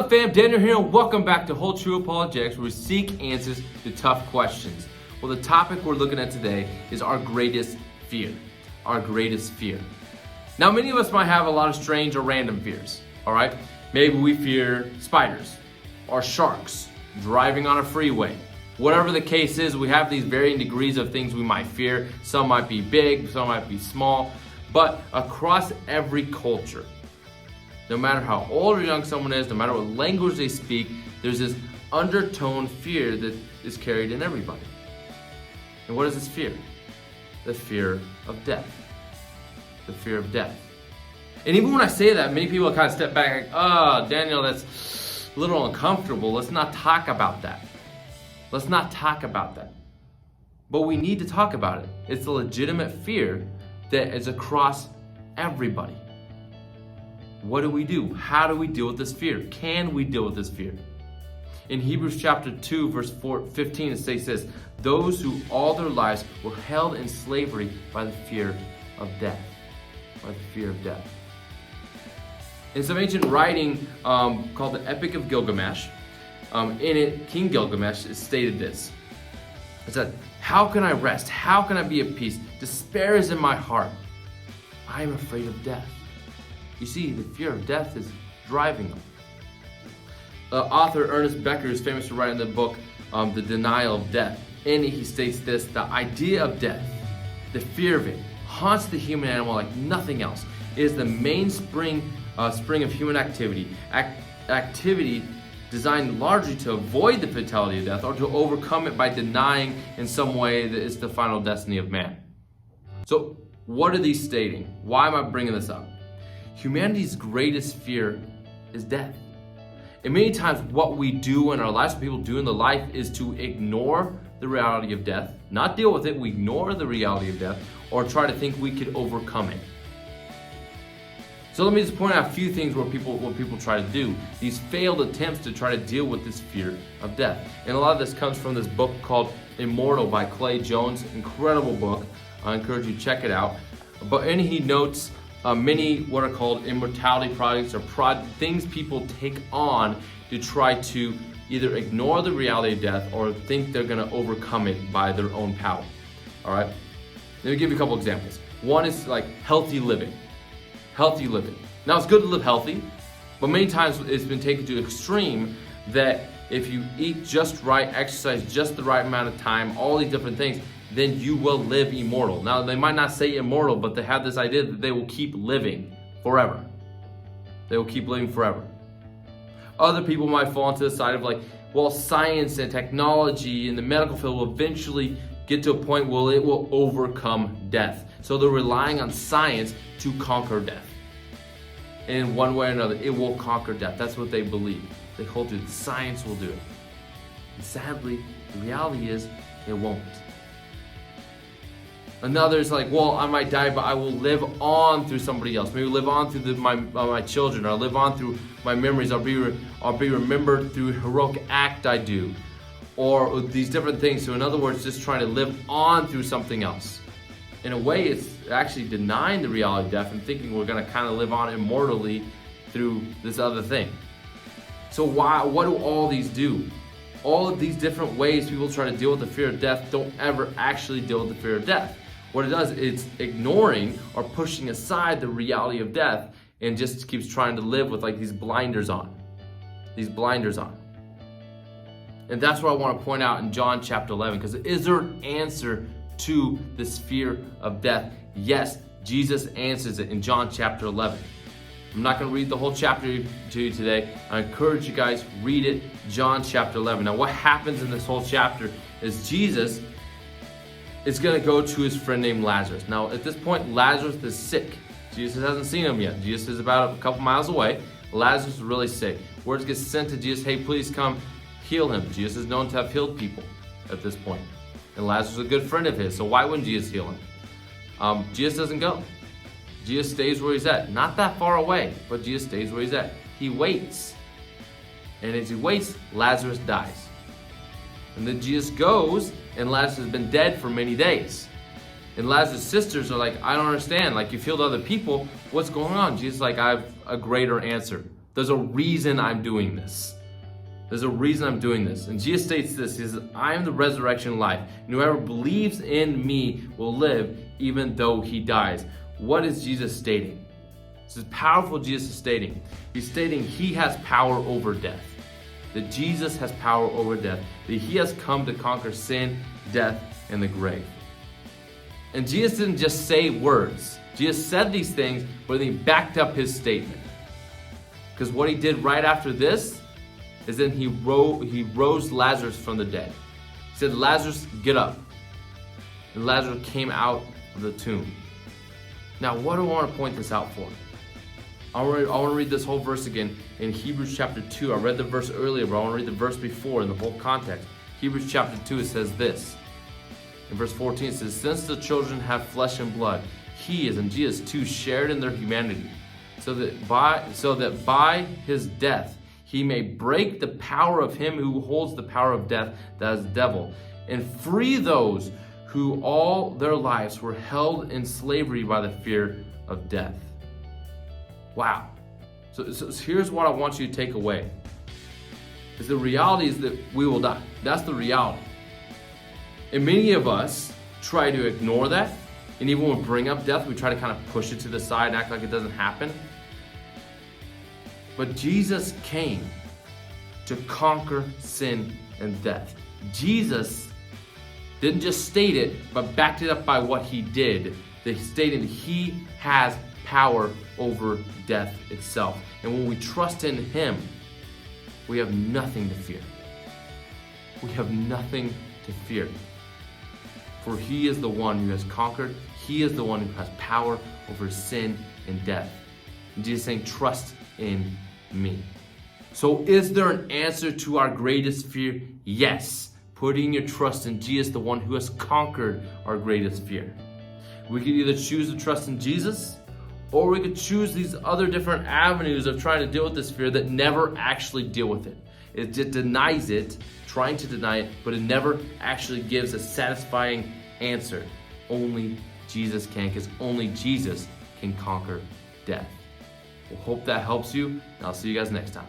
up, fam? Daniel here, and welcome back to Whole True Apologetics, where we seek answers to tough questions. Well, the topic we're looking at today is our greatest fear. Our greatest fear. Now, many of us might have a lot of strange or random fears, all right? Maybe we fear spiders or sharks, driving on a freeway. Whatever the case is, we have these varying degrees of things we might fear. Some might be big, some might be small, but across every culture, no matter how old or young someone is, no matter what language they speak, there's this undertone fear that is carried in everybody. And what is this fear? The fear of death. The fear of death. And even when I say that, many people kind of step back like, oh, Daniel, that's a little uncomfortable. Let's not talk about that. Let's not talk about that. But we need to talk about it. It's a legitimate fear that is across everybody. What do we do? How do we deal with this fear? Can we deal with this fear? In Hebrews chapter 2, verse 15, it says this: those who all their lives were held in slavery by the fear of death. By the fear of death. In some ancient writing called the Epic of Gilgamesh, in it, King Gilgamesh stated this. It said, how can I rest? How can I be at peace? Despair is in my heart. I am afraid of death. You see, the fear of death is driving them. Author Ernest Becker is famous for writing the book, The Denial of Death. In it, he states this: the idea of death, the fear of it, haunts the human animal like nothing else. It is the mainspring of human activity. Activity designed largely to avoid the fatality of death or to overcome it by denying in some way that it's the final destiny of man. So, what are these stating? Why am I bringing this up? Humanity's greatest fear is death. And many times what we do in our lives, what people do in their life, is to ignore the reality of death, not deal with it. We ignore the reality of death or try to think we could overcome it. So let me just point out a few things what people try to do. These failed attempts to try to deal with this fear of death. And a lot of this comes from this book called Immortal by Clay Jones. Incredible book. I encourage you to check it out. But in he notes many what are called immortality projects or things people take on to try to either ignore the reality of death or think they're going to overcome it by their own power. All right? Let me give you a couple examples. One is like healthy living. Healthy living. Now, it's good to live healthy, but many times it's been taken to extreme that if you eat just right, exercise just the right amount of time, all these different things, then you will live immortal. Now, they might not say immortal, but they have this idea that they will keep living forever. They will keep living forever. Other people might fall into the side of like, well, science and technology and the medical field will eventually get to a point where it will overcome death. So they're relying on science to conquer death. And in one way or another, it will conquer death. That's what they believe. They hold to it. Science will do it. And sadly, the reality is it won't. Another is like, well, I might die, but I will live on through somebody else. Maybe live on through my children, or live on through my memories. I'll be remembered through a heroic act I do, or these different things. So in other words, just trying to live on through something else. In a way, it's actually denying the reality of death and thinking we're going to kind of live on immortally through this other thing. So what do all these do? All of these different ways people try to deal with the fear of death don't ever actually deal with the fear of death. What it does is ignoring or pushing aside the reality of death and just keeps trying to live with like these blinders on. These blinders on. And that's what I want to point out in John chapter 11, because is there an answer to this fear of death? Yes, Jesus answers it in John chapter 11. I'm not going to read the whole chapter to you today. I encourage you guys, read it, John chapter 11. Now, what happens in this whole chapter is Jesus is going to go to his friend named Lazarus. Now, at this point, Lazarus is sick. Jesus hasn't seen him yet. Jesus is about a couple miles away. Lazarus is really sick. Word gets sent to Jesus, hey, please come heal him. Jesus is known to have healed people at this point. And Lazarus is a good friend of his, so why wouldn't Jesus heal him? Jesus doesn't go. Jesus stays where he's at. Not that far away, but Jesus stays where he's at. He waits. And as he waits, Lazarus dies. And then Jesus goes, and Lazarus has been dead for many days. And Lazarus' sisters are like, I don't understand. Like, you've healed other people. What's going on? Jesus is like, I have a greater answer. There's a reason I'm doing this. There's a reason I'm doing this. And Jesus states this. He says, I am the resurrection and life. And whoever believes in me will live even though he dies. What is Jesus stating? This is powerful. Jesus is stating. He's stating he has power over death. That Jesus has power over death. That he has come to conquer sin, death, and the grave. And Jesus didn't just say words. Jesus said these things, but then he backed up his statement. Because what he did right after this is then he rose Lazarus from the dead. He said, Lazarus, get up. And Lazarus came out of the tomb. Now, what do I want to point this out for? I want to read this whole verse again in Hebrews chapter 2. I read the verse earlier, but I want to read the verse before in the whole context. Hebrews chapter 2, it says this. In verse 14, it says, since the children have flesh and blood, he, as in Jesus too, shared in their humanity, so that by his death he may break the power of him who holds the power of death, that is the devil, and free those who all their lives were held in slavery by the fear of death. Wow. So here's what I want you to take away. Is the reality is that we will die. That's the reality. And many of us try to ignore that. And even when we bring up death, we try to kind of push it to the side and act like it doesn't happen. But Jesus came to conquer sin and death. Jesus didn't just state it, but backed it up by what he did. They stated he has power over death itself. And when we trust in him, we have nothing to fear. We have nothing to fear. For he is the one who has conquered. He is the one who has power over sin and death. And Jesus is saying, trust in me. So is there an answer to our greatest fear? Yes. Putting your trust in Jesus, the one who has conquered our greatest fear. We could either choose to trust in Jesus, or we could choose these other different avenues of trying to deal with this fear that never actually deal with it. It just denies it, trying to deny it, but it never actually gives a satisfying answer. Only Jesus can, because only Jesus can conquer death. We'll hope that helps you, and I'll see you guys next time.